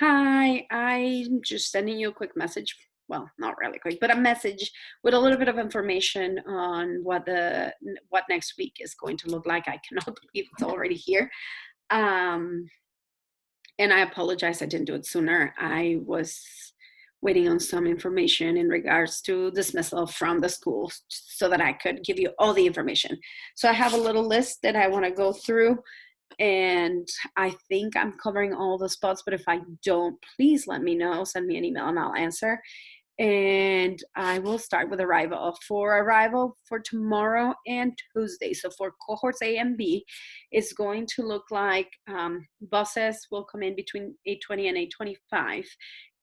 Hi, I'm just sending you a quick message. Well, not really quick, but a message with a little bit of information on what next week is going to look like. I cannot believe it's already here. Um, and I apologize I didn't do it sooner. I was waiting on some information in regards to dismissal from the school so that I could give you all the information. So I have a little list that I want to go through, and I think I'm covering all the spots, but if I don't, please let me know. Send me an email and I'll answer. And I will start with arrival for tomorrow and Tuesday. So for cohorts A and B, it's going to look like buses will come in between 8:20 and 8:25,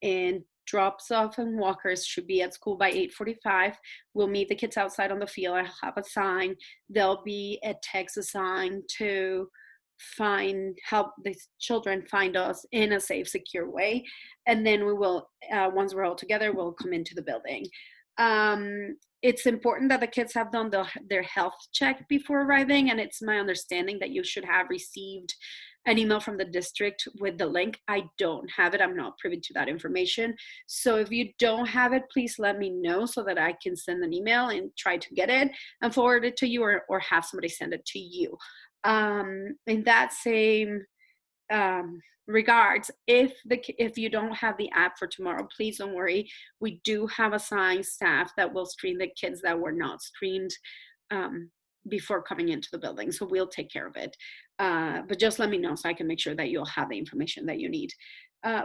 and drops off and walkers should be at school by 8:45. We'll meet the kids outside on the field. I'll have a sign. There'll be a text assigned to help the children find us in a safe, secure way. And then we will, once we're all together, we'll come into the building. It's important that the kids have done their health check before arriving, and it's my understanding that you should have received an email from the district with the link. I don't have it. I'm not privy to that information. So if you don't have it, please let me know so that I can send an email and try to get it and forward it to you, or have somebody send it to you. In that same regards, if you don't have the app for tomorrow, please don't worry. We do have assigned staff that will screen the kids that were not screened um, before coming into the building, so we'll take care of it. But just let me know so I can make sure that you'll have the information that you need.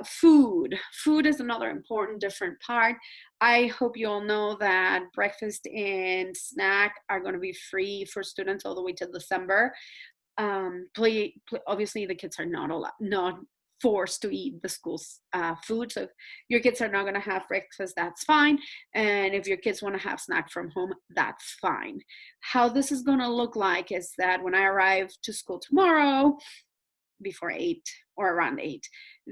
Food is another important different part. I hope you all know that breakfast and snack are going to be free for students all the way to December. Obviously the kids are not forced to eat the school's food. So if your kids are not going to have breakfast, that's fine. And if your kids want to have snack from home, that's fine. How this is going to look like is that when I arrive to school tomorrow, before 8 or around 8,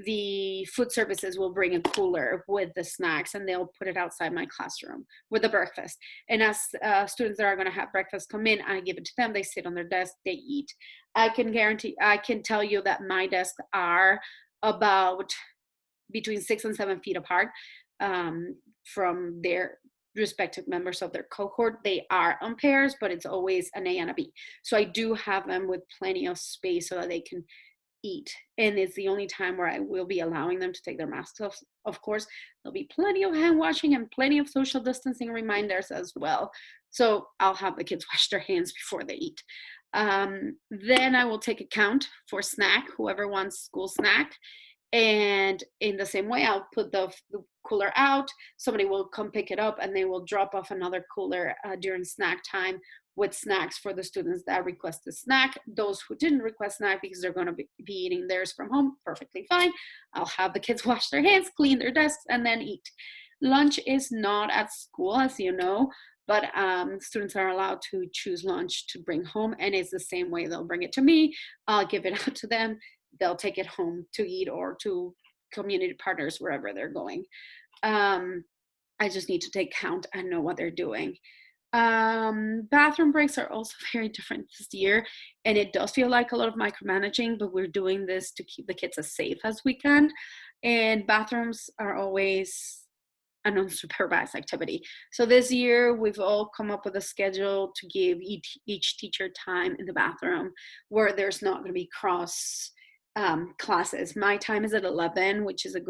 the food services will bring a cooler with the snacks, and they'll put it outside my classroom with the breakfast. And as students that are going to have breakfast come in, I give it to them. They sit on their desk, they eat. I can tell you that my desks are about between 6 and 7 feet apart from their respective members of their cohort. They are on pairs, but it's always an A and a B. So I do have them with plenty of space so that they can eat. And it's the only time where I will be allowing them to take their masks off. Of course, there'll be plenty of hand washing and plenty of social distancing reminders as well. So I'll have the kids wash their hands before they eat. Then I will take a count for snack, whoever wants school snack. And in the same way, I'll put the cooler out. Somebody will come pick it up, and they will drop off another cooler during snack time with snacks for the students that request a snack. Those who didn't request snack because they're going to be eating theirs from home, perfectly fine. I'll have the kids wash their hands, clean their desks, and then eat. Lunch is not at school, as you know, but students are allowed to choose lunch to bring home, and it's the same way. They'll bring it to me, I'll give it out to them, they'll take it home to eat or to community partners wherever they're going. Um, I just need to take count and know what they're doing. Bathroom breaks are also very different this year, and it does feel like a lot of micromanaging, but we're doing this to keep the kids as safe as we can. And bathrooms are always an unsupervised activity. So this year, we've all come up with a schedule to give each teacher time in the bathroom where there's not going to be cross classes. My time is at 11, which is a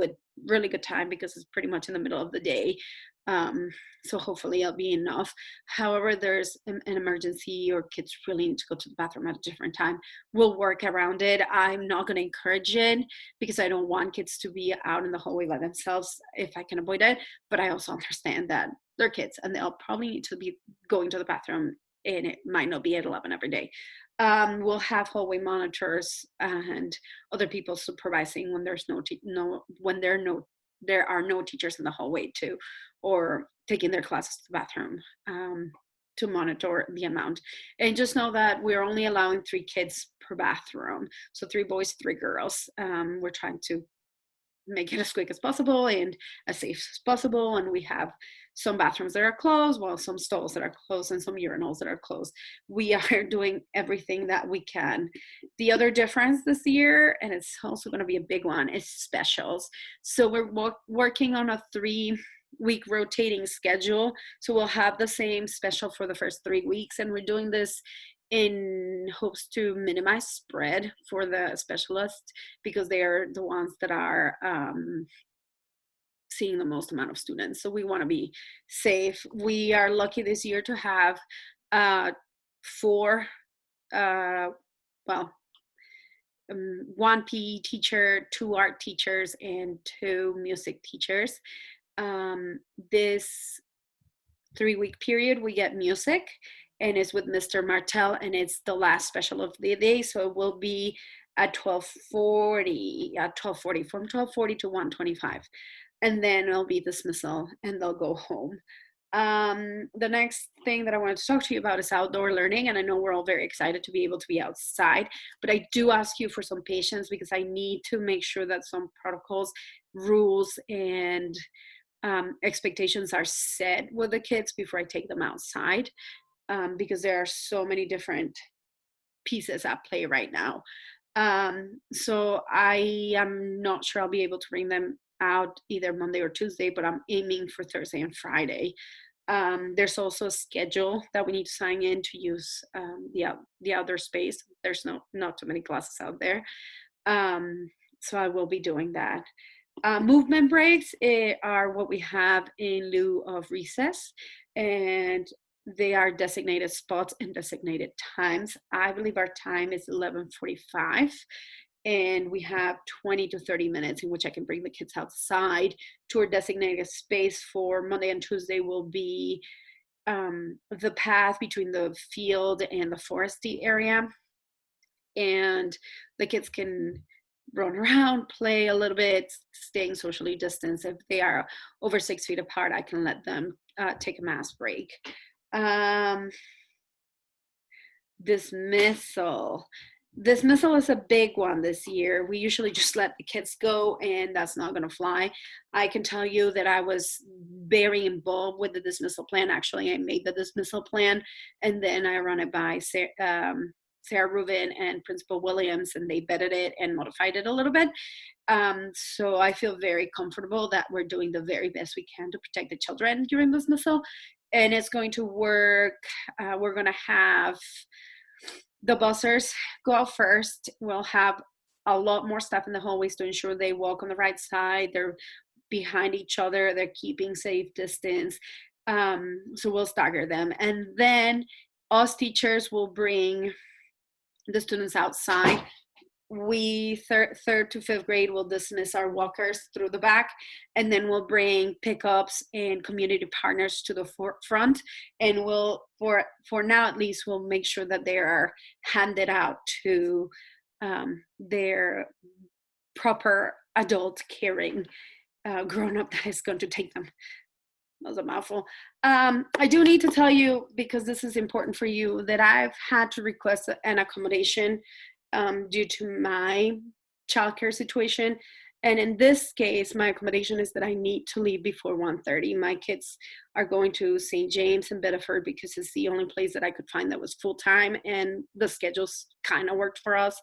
really good time because it's pretty much in the middle of the day. Um, so hopefully it'll be enough. However, there's an emergency or kids really need to go to the bathroom at a different time, we'll work around it. I'm not going to encourage it because I don't want kids to be out in the hallway by themselves if I can avoid it. But I also understand that they're kids and they'll probably need to be going to the bathroom, and it might not be at 11 every day. We'll have hallway monitors and other people supervising when there's when there are no teachers in the hallway too, or taking their classes to the bathroom, to monitor the amount. And just know that we're only allowing 3 kids per bathroom, so 3 boys, 3 girls. We're trying to make it as quick as possible and as safe as possible. And we have some bathrooms that are closed, while some stalls that are closed and some urinals that are closed. We are doing everything that we can. The other difference this year, and it's also going to be a big one, is specials. So we're working on a 3-week rotating schedule. So we'll have the same special for the first 3 weeks, and we're doing this in hopes to minimize spread for the specialists, because they are the ones that are seeing the most amount of students. So we want to be safe. We are lucky this year to have 4, well, 1 PE teacher, 2 art teachers, and 2 music teachers. This 3-week period, we get music, and it's with Mr. Martel, and it's the last special of the day. So it will be at 12:40, from 12:40 to 1:25. And then it'll be dismissal and they'll go home. The next thing that I wanted to talk to you about is outdoor learning. And I know we're all very excited to be able to be outside, but I do ask you for some patience, because I need to make sure that some protocols, rules, and expectations are set with the kids before I take them outside, because there are so many different pieces at play right now. So I am not sure I'll be able to bring them out either Monday or Tuesday, but I'm aiming for Thursday and Friday. There's also a schedule that we need to sign in to use the outdoor space. There's not too many classes out there. So I will be doing that. Movement breaks are what we have in lieu of recess, and they are designated spots and designated times. I believe our time is 11:45, and we have 20 to 30 minutes in which I can bring the kids outside to our designated space. For Monday and Tuesday will be the path between the field and the foresty area, and the kids can run around, play a little bit, staying socially distanced. If they are over 6 feet apart, I can let them take a mass break. Dismissal. Dismissal is a big one this year. We usually just let the kids go, and that's not going to fly. I can tell you that I was very involved with the dismissal plan. Actually, I made the dismissal plan, and then I run it by Sarah Rubin and Principal Williams, and they vetted it and modified it a little bit. So I feel very comfortable that we're doing the very best we can to protect the children during dismissal, and it's going to work. We're going to have the bussers go out first. We'll have a lot more staff in the hallways to ensure they walk on the right side. They're behind each other. They're keeping safe distance. So we'll stagger them. And then us teachers will bring the students outside. We third to fifth grade will dismiss our walkers through the back, and then we'll bring pickups and community partners to the front, and we'll for now at least we'll make sure that they are handed out to their proper adult caring grown-up that is going to take them. That was a mouthful. I do need to tell you, because this is important for you, that I've had to request an accommodation due to my childcare situation. And in this case, my accommodation is that I need to leave before 1:30. My kids are going to St. James in Bedford because it's the only place that I could find that was full-time, and the schedules kind of worked for us.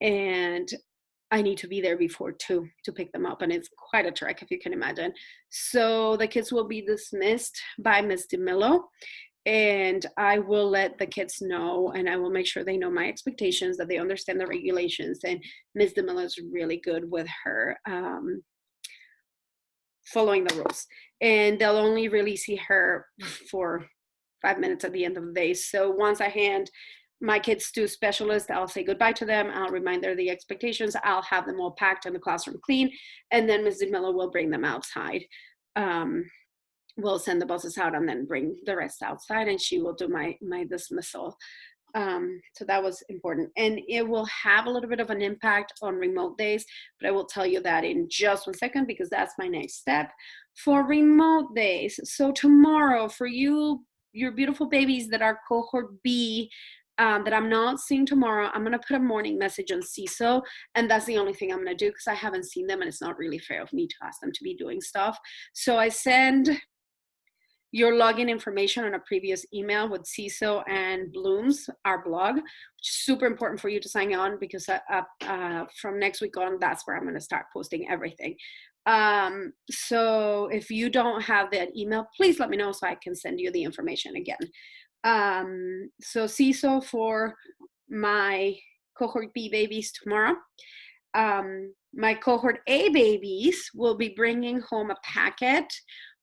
And I need to be there before 2 to pick them up, and it's quite a trek, if you can imagine. So the kids will be dismissed by Ms. DeMillo, and I will let the kids know, and I will make sure they know my expectations, that they understand the regulations. And Ms. DeMillo is really good with her following the rules, and they'll only really see her for 5 minutes at the end of the day. So once I hand my kids to specialists, I'll say goodbye to them. I'll remind them of the expectations. I'll have them all packed and the classroom clean, and then Ms. DeMillo will bring them outside. We'll send the buses out and then bring the rest outside, and she will do my dismissal. So that was important. And it will have a little bit of an impact on remote days, but I will tell you that in just 1 second, because that's my next step for remote days. So tomorrow, for you, your beautiful babies that are cohort B, that I'm not seeing tomorrow, I'm going to put a morning message on CISO, and that's the only thing I'm going to do because I haven't seen them and it's not really fair of me to ask them to be doing stuff. So I send your login information on a previous email with CISO and Bloom's, our blog, which is super important for you to sign on because from next week on, that's where I'm going to start posting everything. So if you don't have that email, please let me know so I can send you the information again. So CISO for my cohort B babies tomorrow. My cohort A babies will be bringing home a packet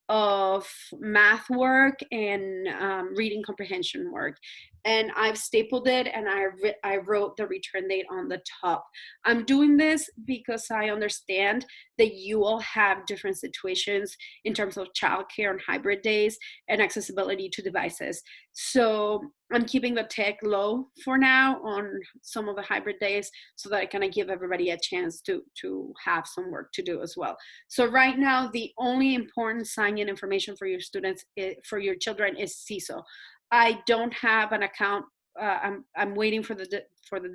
of math work and reading comprehension work. And I've stapled it and I wrote the return date on the top. I'm doing this because I understand that you all have different situations in terms of childcare and hybrid days and accessibility to devices. So I'm keeping the tech low for now on some of the hybrid days so that I kind of give everybody a chance to have some work to do as well. So right now, the only important sign-in information for your students, for your children, is CISO. I don't have an account. I'm waiting for the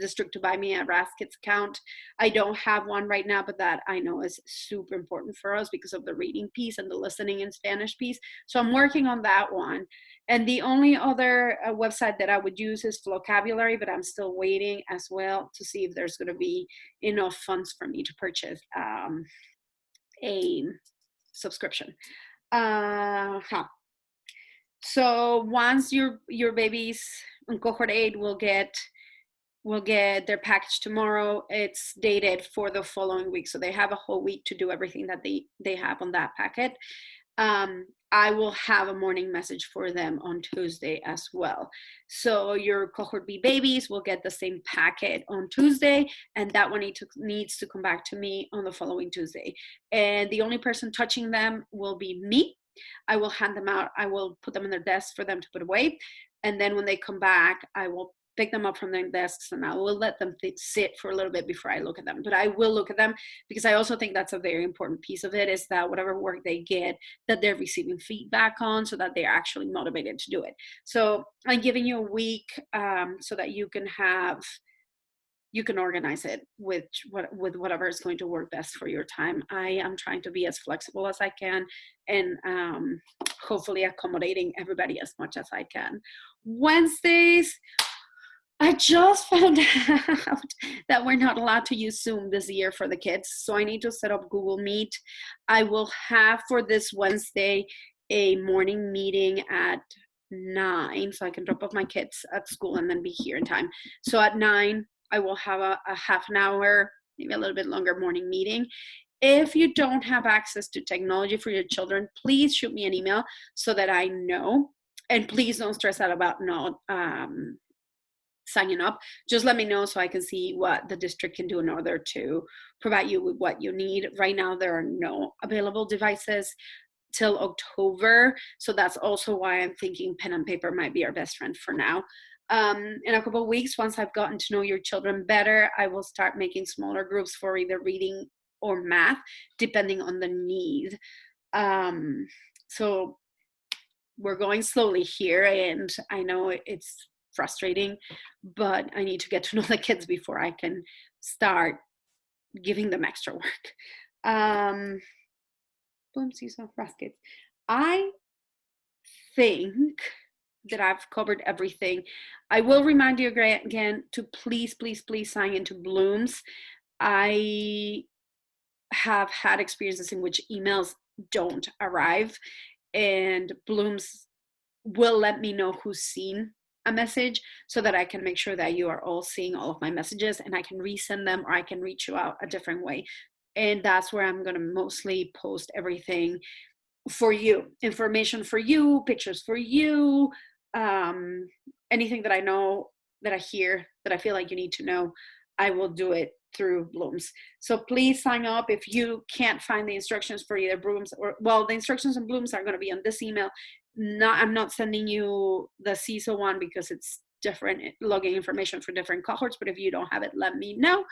district to buy me a Raskits account. I don't have one right now, but that I know is super important for us because of the reading piece and the listening in Spanish piece. So I'm working on that one. And the only other website that I would use is Vocabulary, but I'm still waiting as well to see if there's going to be enough funds for me to purchase a subscription. So once your babies in cohort 8 will get their package tomorrow, it's dated for the following week. So they have a whole week to do everything that they have on that packet. I will have a morning message for them on Tuesday as well. So your cohort B babies will get the same packet on Tuesday, and that one needs to come back to me on the following Tuesday. And the only person touching them will be me. I will hand them out. I will put them in their desk for them to put away. And then when they come back, I will pick them up from their desks and I will let them sit for a little bit before I look at them. But I will look at them because I also think that's a very important piece of it, is that whatever work they get, that they're receiving feedback on so that they're actually motivated to do it. So I'm giving you a week so that you can organize it with whatever is going to work best for your time. I am trying to be as flexible as I can and hopefully accommodating everybody as much as I can. Wednesdays, I just found out that we're not allowed to use Zoom this year for the kids, so I need to set up Google Meet. I will have for this Wednesday a morning meeting at 9, so I can drop off my kids at school and then be here in time. So at 9, I will have a half an hour, maybe a little bit longer morning meeting. If you don't have access to technology for your children, please shoot me an email so that I know. And please don't stress out about not signing up. Just let me know so I can see what the district can do in order to provide you with what you need. Right now, there are no available devices till October. So that's also why I'm thinking pen and paper might be our best friend for now. In a couple of weeks, once I've gotten to know your children better, I will start making smaller groups for either reading or math, depending on the need. So we're going slowly here, and I know it's frustrating, but I need to get to know the kids before I can start giving them extra work. Boom, CISO, Raskits. I think that I've covered everything. I will remind you again to please sign into Bloom's. I have had experiences in which emails don't arrive, and Bloom's will let me know who's seen a message so that I can make sure that you are all seeing all of my messages and I can resend them or I can reach you out a different way. And that's where I'm going to mostly post everything for you, information for you, pictures for you, anything that I know, that I hear, that I feel like you need to know, I will do it through Bloom's. So please sign up. If you can't find the instructions for either Bloom's or, well, the instructions on Bloom's are going to be on this email. I'm not sending you the CISO one because it's different login information for different cohorts, but if you don't have it, let me know.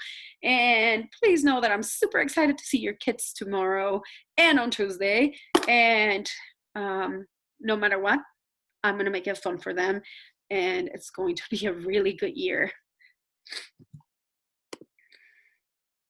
And please know that I'm super excited to see your kids tomorrow and on Tuesday. And no matter what, I'm going to make it fun for them. and it's going to be a really good year.